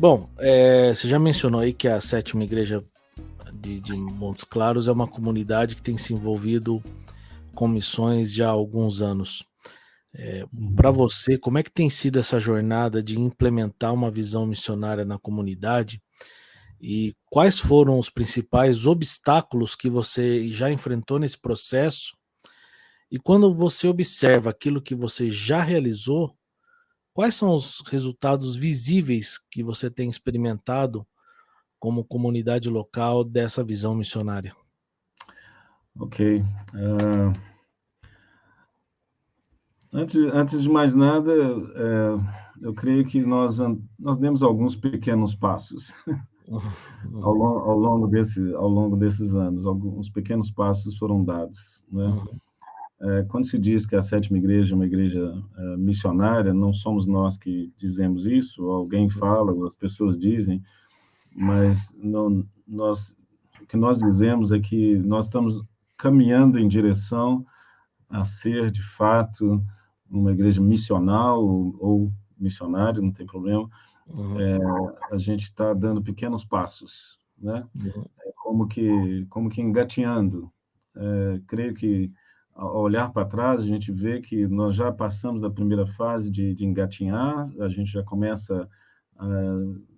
Bom, você já mencionou aí que a Sétima Igreja de Montes Claros é uma comunidade que tem se envolvido com missões já há alguns anos. Para Uhum. você, como é que tem sido essa jornada de implementar uma visão missionária na comunidade? E quais foram os principais obstáculos que você já enfrentou nesse processo? E quando você observa aquilo que você já realizou, quais são os resultados visíveis que você tem experimentado como comunidade local dessa visão missionária? Ok. Antes de mais nada, eu creio que nós demos alguns pequenos passos Uhum, ao longo desses anos. Alguns pequenos passos foram dados, né? uhum, Quando se diz que a Sétima Igreja é uma igreja missionária, não somos nós que dizemos isso, alguém fala, ou as pessoas dizem, mas não, o que nós dizemos é que nós estamos caminhando em direção a ser, de fato, uma igreja missional ou missionária, não tem problema. uhum, A gente está dando pequenos passos, né? uhum, Como que engatinhando. Creio que, ao olhar para trás, a gente vê que nós já passamos da primeira fase de engatinhar, a gente já começa a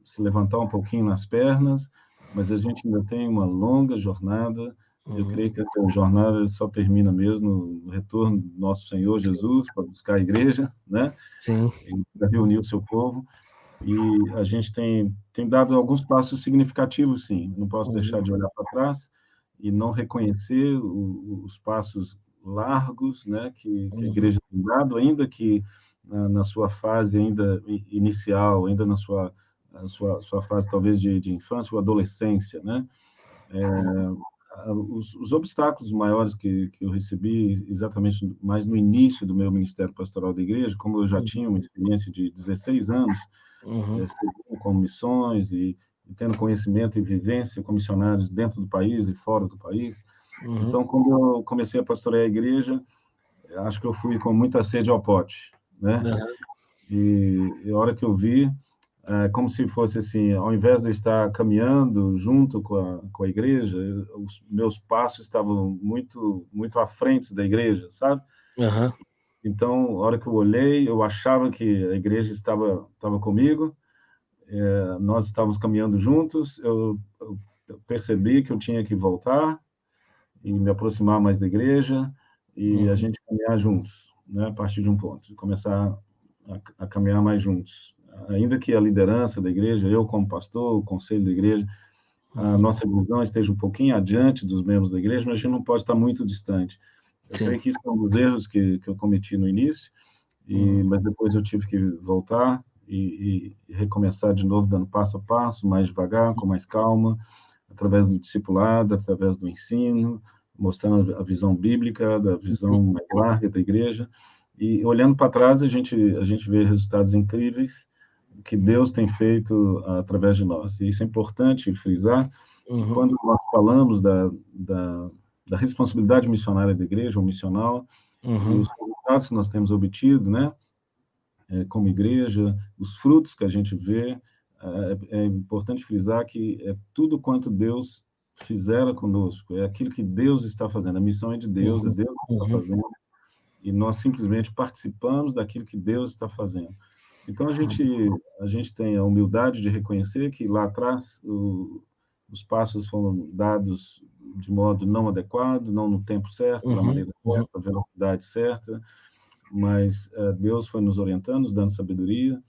se levantar um pouquinho nas pernas, mas a gente ainda tem uma longa jornada. Eu uhum. creio que essa jornada só termina mesmo no retorno do nosso Senhor Sim, Jesus para buscar a igreja, né? sim. E para reunir o seu povo. E a gente tem dado alguns passos significativos, sim. Não posso deixar Uhum, de olhar para trás e não reconhecer os passos largos, né, que a uhum, igreja tem dado, ainda que na sua fase ainda inicial, ainda na sua fase talvez de infância ou adolescência, né? Os obstáculos maiores que eu recebi, exatamente mais no início do meu ministério pastoral da igreja, como eu já uhum, tinha uma experiência de 16 anos, uhum, servindo com missões e tendo conhecimento e vivência com missionários dentro do país e fora do país. uhum, Então, quando eu comecei a pastorear a igreja, acho que eu fui com muita sede ao pote, né? aham, E a hora que eu vi, como se fosse assim, ao invés de eu estar caminhando junto com a igreja, os meus passos estavam muito à frente da igreja, sabe? aham, Então, a hora que eu olhei, eu achava que a igreja estava comigo, nós estávamos caminhando juntos, eu percebi que eu tinha que voltar e me aproximar mais da igreja e a uhum, gente caminhar juntos, né, a partir de um ponto, começar a caminhar mais juntos. Ainda que a liderança da igreja, eu como pastor, o conselho da igreja, a uhum. nossa visão esteja um pouquinho adiante dos membros da igreja, mas a gente não pode estar muito distante. Eu Sim. creio que isso é um dos erros que eu cometi no início, Uhum, mas depois eu tive que voltar e recomeçar de novo, dando passo a passo, mais devagar, com mais calma, através do discipulado, através do ensino, mostrando a visão bíblica, da uhum, visão mais larga da igreja. E olhando para trás, a gente vê resultados incríveis que Deus tem feito através de nós. E isso é importante frisar, que uhum, quando nós falamos da responsabilidade missionária da igreja, ou missional, e uhum, os resultados que nós temos obtido, né, como igreja, os frutos que a gente vê, é importante frisar que é tudo quanto Deus fizera conosco, é aquilo que Deus está fazendo, a missão é uhum, Deus que está uhum, fazendo, e nós simplesmente participamos daquilo que Deus está fazendo. Então, a gente tem a humildade de reconhecer que lá atrás os passos foram dados de modo não adequado, não no tempo certo, da uhum, maneira uhum, certa, da velocidade certa, mas Deus foi nos orientando, nos dando sabedoria,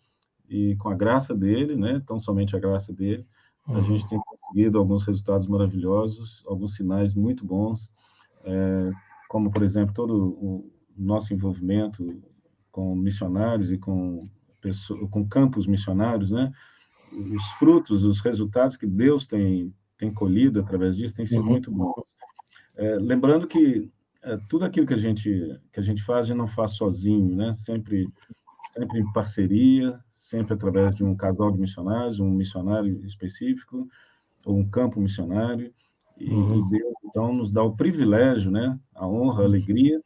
e com a graça dele, né, tão somente a graça dele, a uhum, gente tem conseguido alguns resultados maravilhosos, alguns sinais muito bons, como, por exemplo, todo o nosso envolvimento com missionários e com campos missionários, né, os frutos, os resultados que Deus tem colhido através disso têm sido uhum, muito bons. Lembrando que tudo aquilo que a gente faz, a gente não faz sozinho, né? Sempre em parceria, sempre através de um casal de missionários, um missionário específico, ou um campo missionário, e uhum, Deus, então, nos dá o privilégio, né? A honra, a alegria,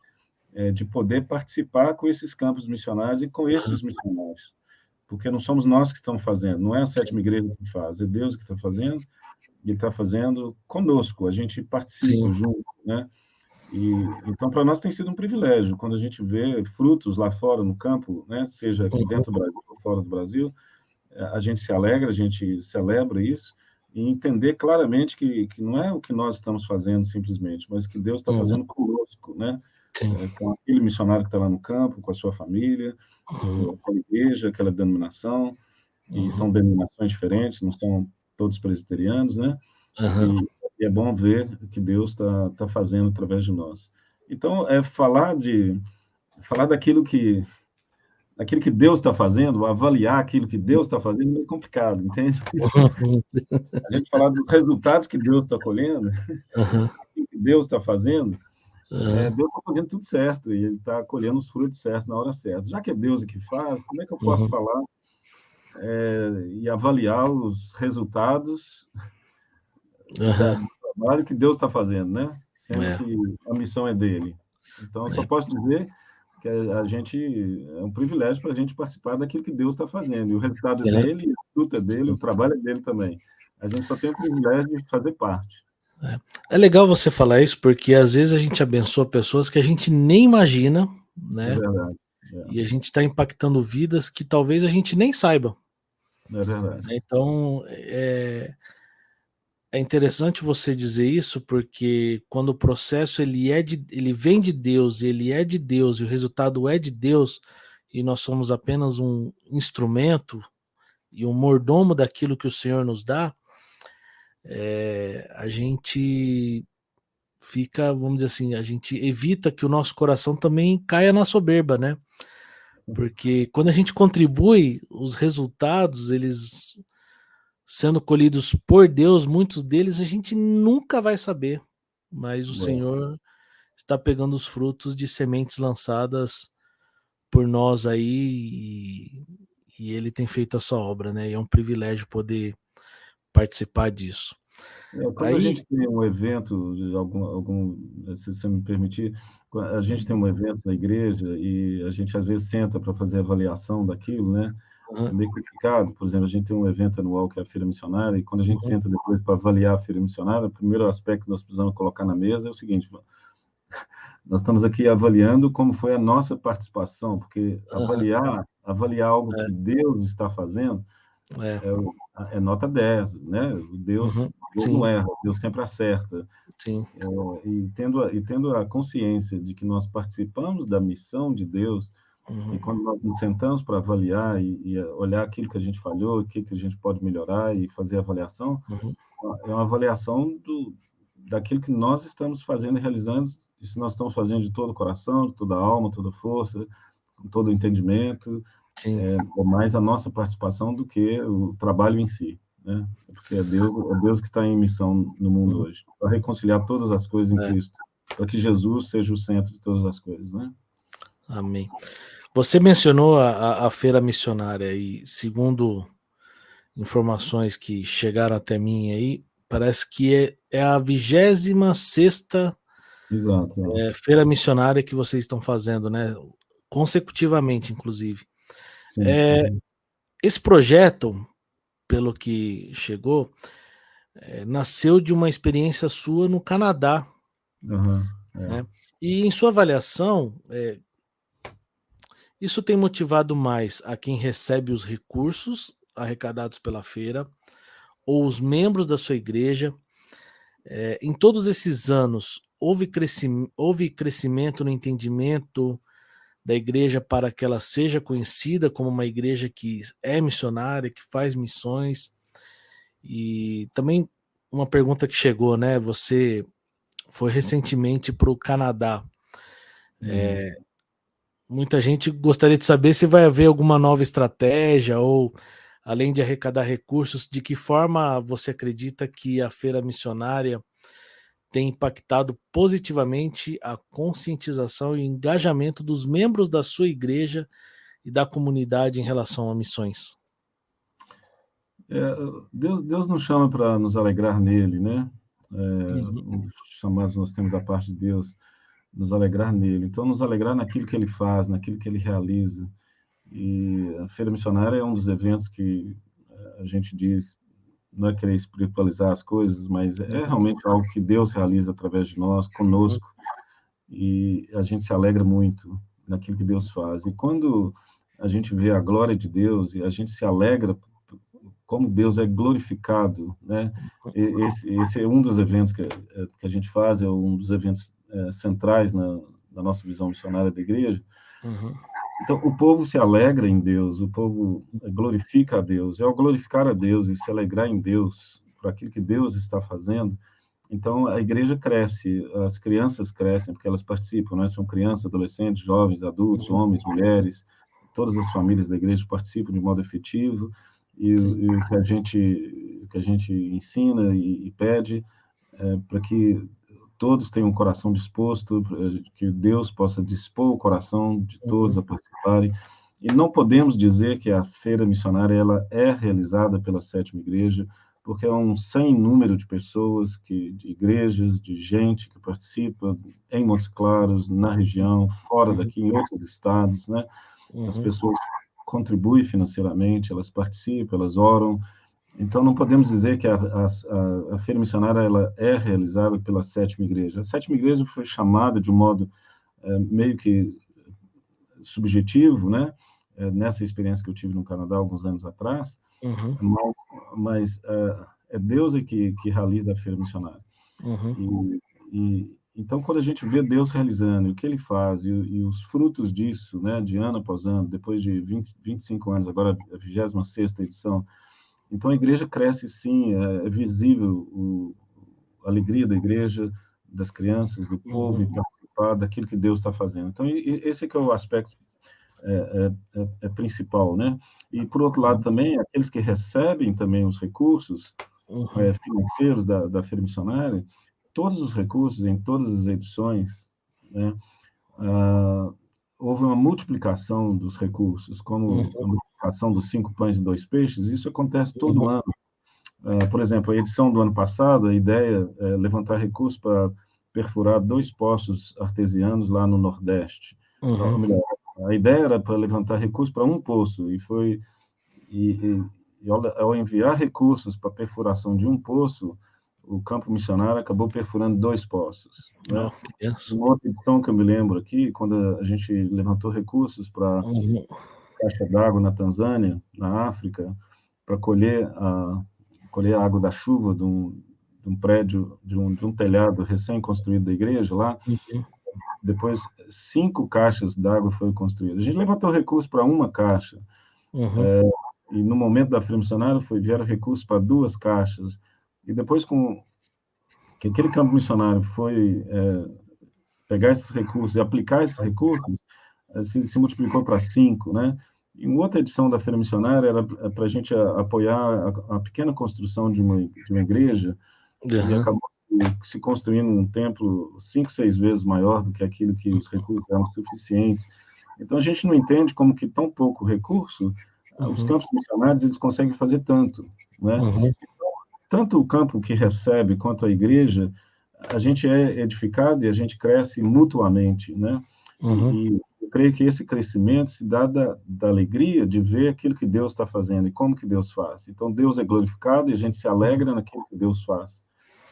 de poder participar com esses campos missionários e com esses missionários, porque não somos nós que estamos fazendo, não é a sétima igreja que faz, é Deus que está fazendo, e Ele está fazendo conosco, a gente participa sim, junto, né? Então, para nós tem sido um privilégio, quando a gente vê frutos lá fora, no campo, né? Seja aqui uhum, dentro do Brasil ou fora do Brasil, a gente se alegra, a gente celebra isso, e entender claramente que não é o que nós estamos fazendo simplesmente, mas que Deus está uhum, fazendo conosco, né? sim, Com aquele missionário que está lá no campo, com a sua família, uhum, com a igreja, aquela denominação, e uhum, são denominações diferentes, não são todos presbiterianos, né? aham, E é bom ver o que Deus está fazendo através de nós. Então, falar daquilo que Deus está fazendo, avaliar aquilo que Deus está fazendo é complicado, entende? uhum, A gente falar dos resultados que Deus está colhendo, aham, o que Deus está fazendo, aham, Deus está fazendo tudo certo e Ele está colhendo os frutos certos na hora certa. Já que é Deus que faz, como é que eu posso uhum, falar e avaliar os resultados aham, do trabalho que Deus está fazendo, né? Sendo é, que a missão é dele. Então, eu só é, posso dizer que a gente é um privilégio para a gente participar daquilo que Deus está fazendo. E o resultado é é, dele, a fruta é dele, o sim, trabalho é dele também. A gente só tem o privilégio de fazer parte. é. É legal você falar isso, porque às vezes a gente abençoa pessoas que a gente nem imagina, É né? verdade. E a gente está impactando vidas que talvez a gente nem saiba, É verdade. né? Então, é interessante você dizer isso, porque quando o processo ele vem de Deus, ele é de Deus e o resultado é de Deus, e nós somos apenas um instrumento e um mordomo daquilo que o Senhor nos dá, a gente fica, vamos dizer assim, a gente evita que o nosso coração também caia na soberba, né? Porque quando a gente contribui, os resultados, eles sendo colhidos por Deus, muitos deles a gente nunca vai saber, mas o É. Senhor está pegando os frutos de sementes lançadas por nós aí e Ele tem feito a sua obra, né? E é um privilégio poder participar disso. Quando a Aí, gente tem um evento, se você me permitir, a gente tem um evento na igreja e a gente às vezes senta para fazer avaliação daquilo, né? É uhum, meio complicado. Por exemplo, a gente tem um evento anual que é a Feira Missionária, e quando a gente uhum, senta depois para avaliar a Feira Missionária, o primeiro aspecto que nós precisamos colocar na mesa é o seguinte: nós estamos aqui avaliando como foi a nossa participação, porque uhum, avaliar algo que Deus está fazendo é, é nota 10, né? Deus, uhum, Deus não sim, erra, Deus sempre acerta. sim, E tendo a consciência de que nós participamos da missão de Deus, e uhum, quando nós nos sentamos para avaliar e olhar aquilo que a gente falhou, o que a gente pode melhorar e fazer avaliação, uhum, é uma avaliação daquilo que nós estamos fazendo e realizando, e se nós estamos fazendo de todo o coração, de toda a alma, toda a força, com todo o entendimento, sim, é mais a nossa participação do que o trabalho em si, né? Porque é Deus que está em missão no mundo uhum, hoje, para reconciliar todas as coisas em é, Cristo, para que Jesus seja o centro de todas as coisas, né? amém. Você mencionou a feira missionária e segundo informações que chegaram até mim aí, parece que é a 26ª Exato. feira missionária que vocês estão fazendo, né? Consecutivamente, inclusive. Sim. É, esse projeto, pelo que chegou, nasceu de uma experiência sua no Canadá, Aham. né? E em sua avaliação, isso tem motivado mais a quem recebe os recursos arrecadados pela feira ou os membros da sua igreja. Em todos esses anos, houve crescimento no entendimento da igreja para que ela seja conhecida como uma igreja que é missionária, que faz missões. E também uma pergunta que chegou, né? Você foi recentemente para o Canadá. Uhum. Muita gente gostaria de saber se vai haver alguma nova estratégia ou, além de arrecadar recursos, de que forma você acredita que a feira missionária tem impactado positivamente a conscientização e engajamento dos membros da sua igreja e da comunidade em relação a missões? É, Deus nos chama para nos alegrar nele, né? Uhum, Um dos chamados nós temos da parte de Deus, nos alegrar nele. Então, nos alegrar naquilo que ele faz, naquilo que ele realiza. E a Feira Missionária é um dos eventos que a gente diz, não é querer espiritualizar as coisas, mas é realmente algo que Deus realiza através de nós, conosco, e a gente se alegra muito naquilo que Deus faz. E quando a gente vê a glória de Deus e a gente se alegra como Deus é glorificado, né? Esse é um dos eventos que a gente faz, é um dos eventos centrais na nossa visão missionária da igreja. Uhum. Então, o povo se alegra em Deus, o povo glorifica a Deus. E ao glorificar a Deus e se alegrar em Deus por aquilo que Deus está fazendo, então a igreja cresce, as crianças crescem, porque elas participam, né? São crianças, adolescentes, jovens, adultos, homens, mulheres, todas as famílias da igreja participam de modo efetivo, e o que a gente ensina e pede é para que todos tenham um coração disposto, que Deus possa dispor o coração de todos a participarem. E não podemos dizer que a feira missionária ela é realizada pela Sétima Igreja, porque é um sem número de pessoas, de igrejas, de gente que participa em Montes Claros, na região, fora daqui, em outros estados, né? As pessoas contribuem financeiramente, elas participam, elas oram. Então, não podemos dizer que a Feira Missionária ela é realizada pela Sétima Igreja. A Sétima Igreja foi chamada de um modo meio que subjetivo, né? Nessa experiência que eu tive no Canadá alguns anos atrás, mas é Deus que realiza a Feira Missionária. Então, quando a gente vê Deus realizando o que Ele faz e os frutos disso, né, de ano após ano, depois de 25 anos, agora a 26ª edição, então a igreja cresce sim, é visível a alegria da igreja, das crianças, do povo, em participar daquilo que Deus está fazendo. Então esse que é o aspecto principal, né? E por outro lado também, aqueles que recebem também os recursos financeiros da Feira Missionária, todos os recursos, em todas as edições, né? Houve uma multiplicação dos recursos, como a multiplicação dos 5 pães e 2 peixes, isso acontece todo ano. Por exemplo, a edição do ano passado, a ideia é levantar recursos para perfurar 2 poços artesianos lá no Nordeste. Ou melhor, a ideia era para levantar recursos para um poço, e ao enviar recursos para a perfuração de um poço, o campo missionário acabou perfurando 2 poços. Né? Uma outra edição que eu me lembro aqui, quando a gente levantou recursos para a caixa d'água na Tanzânia, na África, para colher a água da chuva de um prédio, de um telhado recém-construído da igreja lá, depois 5 caixas d'água foram construídas. A gente levantou recursos para uma caixa, e no momento da Feira Missionária vieram recursos para 2 caixas, e depois que aquele campo missionário foi pegar esses recursos e aplicar esses recursos, se multiplicou para 5, né? E uma outra edição da Feira Missionária era para a gente apoiar a pequena construção de uma igreja, e acabou se construindo um templo 5, 6 vezes maior do que aquilo que os recursos eram suficientes. Então, a gente não entende como que tão pouco recurso, os campos missionários, eles conseguem fazer tanto, né? Tanto o campo que recebe quanto a igreja, a gente é edificado e a gente cresce mutuamente, né? E eu creio que esse crescimento se dá da alegria de ver aquilo que Deus está fazendo e como que Deus faz. Então, Deus é glorificado e a gente se alegra naquilo que Deus faz,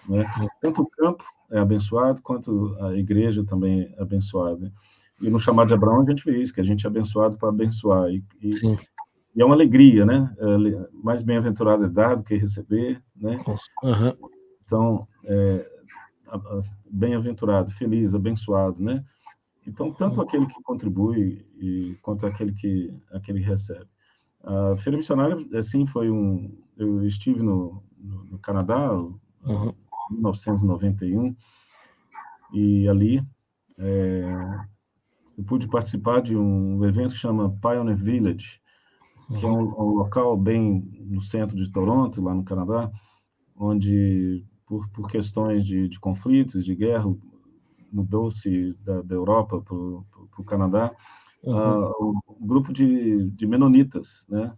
né? Tanto o campo é abençoado, quanto a igreja também é abençoada. E no chamado de Abraão, a gente vê isso, que a gente é abençoado para abençoar. E é uma alegria, né? Mais bem-aventurado é dar do que receber, né? Então, bem-aventurado, feliz, abençoado, né? Então, tanto aquele que contribui quanto aquele que recebe. A Feira Missionária, assim, eu estive no Canadá, em 1991, e ali eu pude participar de um evento que chama Pioneer Village, que é um local bem no centro de Toronto, lá no Canadá, onde, por questões de conflitos, de guerra, mudou-se da Europa para o Canadá, um grupo de menonitas, né?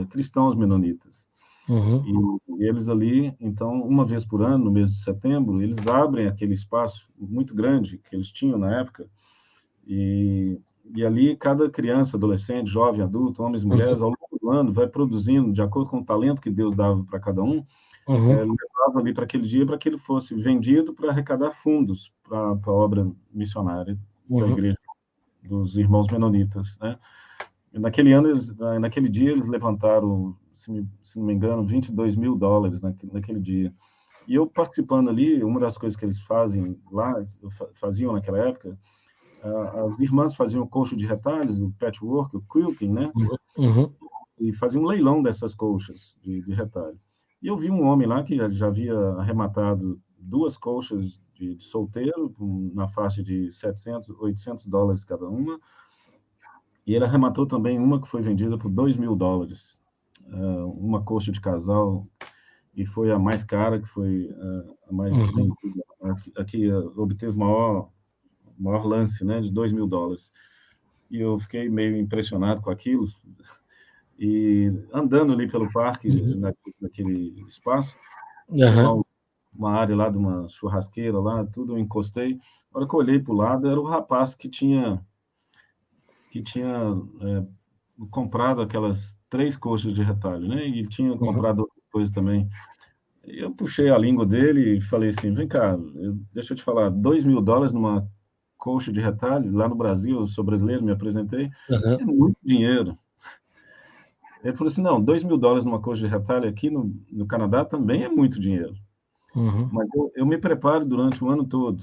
Cristãos menonitas. E eles ali, então, uma vez por ano, no mês de setembro, eles abrem aquele espaço muito grande que eles tinham na época, e E ali, cada criança, adolescente, jovem, adulto, homens e mulheres, ao longo do ano, vai produzindo, de acordo com o talento que Deus dava para cada um, levava ali para aquele dia, para que ele fosse vendido para arrecadar fundos para a obra missionária da igreja dos irmãos menonitas, né? E naquele dia, eles levantaram, se não me engano, $22 mil naquele dia. E eu participando ali, uma das coisas que eles fazem lá, faziam naquela época, as irmãs faziam colcha de retalhos, o patchwork, o quilting, né? E faziam um leilão dessas colchas de retalho. E eu vi um homem lá que já havia arrematado 2 colchas de solteiro, na faixa de $700, $800 cada uma, e ele arrematou também uma que foi vendida por $2 mil, uma colcha de casal, e foi a mais cara, que foi a mais vendida, a que obteve o maior lance, né, de $2 mil. E eu fiquei meio impressionado com aquilo, e andando ali pelo parque, naquele espaço, uma área lá de uma churrasqueira lá, tudo, eu encostei. Na hora que eu olhei para o lado, era o rapaz que tinha comprado aquelas 3 colchas de retalho, né? E tinha comprado outras coisas também. E eu puxei a língua dele e falei assim, vem cá, deixa eu te falar, $2 mil numa colcha de retalho, lá no Brasil, eu sou brasileiro, me apresentei, é muito dinheiro. Ele falou assim, não, $2 mil numa colcha de retalho aqui no Canadá também é muito dinheiro. Mas eu me preparo durante o ano todo.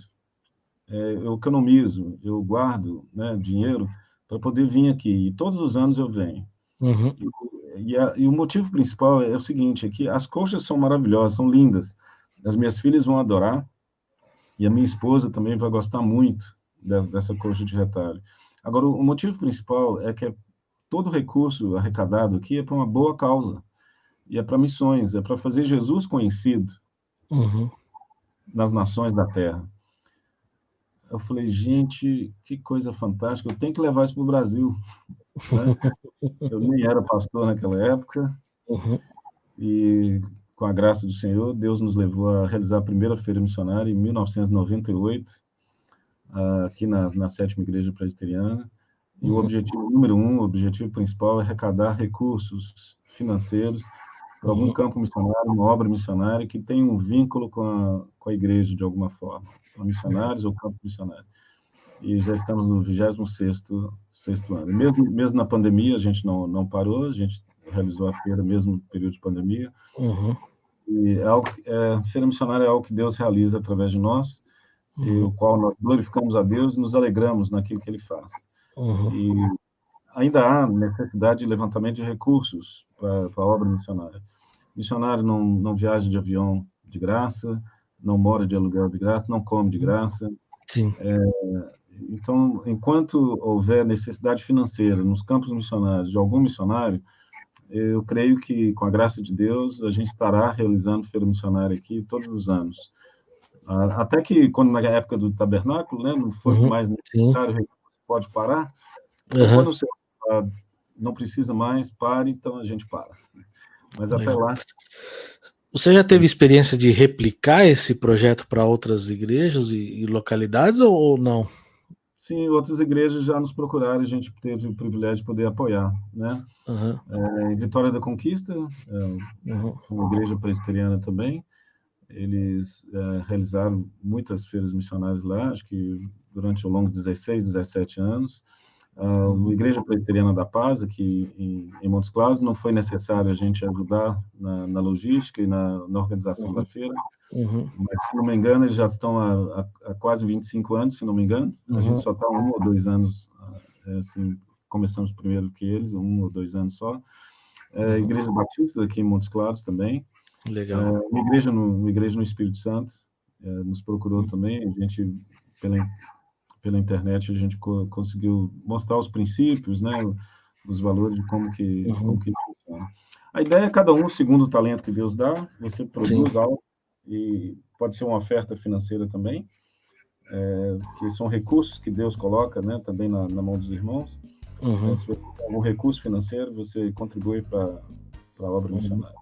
Eu economizo, eu guardo, né, dinheiro para poder vir aqui. E todos os anos eu venho. E o motivo principal é o seguinte, é que as colchas são maravilhosas, são lindas. As minhas filhas vão adorar. E a minha esposa também vai gostar muito dessa colcha de retalho. Agora, o motivo principal é que todo recurso arrecadado aqui é para uma boa causa. E é para missões, é para fazer Jesus conhecido nas nações da terra. Eu falei, gente, que coisa fantástica, eu tenho que levar isso para o Brasil. Né? Eu nem era pastor naquela época, e com a graça do Senhor, Deus nos levou a realizar a primeira feira missionária em 1998, aqui na 7ª Igreja Presbiteriana. E o objetivo número 1, o objetivo principal é arrecadar recursos financeiros para algum campo missionário, uma obra missionária que tenha um vínculo com a igreja de alguma forma, para missionários ou campo missionário. E já estamos no 26º ano. Mesmo na pandemia, a gente não parou, a gente realizou a feira mesmo no período de pandemia. E feira missionária é algo que Deus realiza através de nós, e o qual nós glorificamos a Deus e nos alegramos naquilo que Ele faz. E ainda há necessidade de levantamento de recursos para a obra missionária. Missionário não viaja de avião de graça, não mora de aluguel de graça, não come de graça. Sim. Então, enquanto houver necessidade financeira nos campos missionários de algum missionário, eu creio que, com a graça de Deus, a gente estará realizando feira missionária aqui todos os anos. Até que, quando na época do tabernáculo, né, não foi mais necessário, pode parar. Então, quando o Senhor não precisa mais, pare, então a gente para. Mas até lá... Você já teve experiência de replicar esse projeto para outras igrejas e localidades ou não? Sim, outras igrejas já nos procuraram, a gente teve o privilégio de poder apoiar, né? Em Vitória da Conquista, foi uma igreja presbiteriana também, eles realizaram muitas feiras missionárias lá, acho que durante ao longo de 16, 17 anos. A Igreja Presbiteriana da Paz, aqui em Montes Claros, não foi necessário a gente ajudar na logística e na organização da feira, mas, se não me engano, eles já estão há quase 25 anos, se não me engano, a gente só está 1 ou 2 anos, assim, começamos primeiro que eles, 1 ou 2 anos só. Igreja Batista, aqui em Montes Claros também. Legal. Uma igreja no Espírito Santo, nos procurou também, a gente, pela internet, a gente conseguiu mostrar os princípios, né, os valores de como que funciona. A ideia é cada um, segundo o talento que Deus dá, você produz algo, e pode ser uma oferta financeira também, que são recursos que Deus coloca, né, também na mão dos irmãos. Se você tem algum recurso financeiro, você contribui para a obra missionária.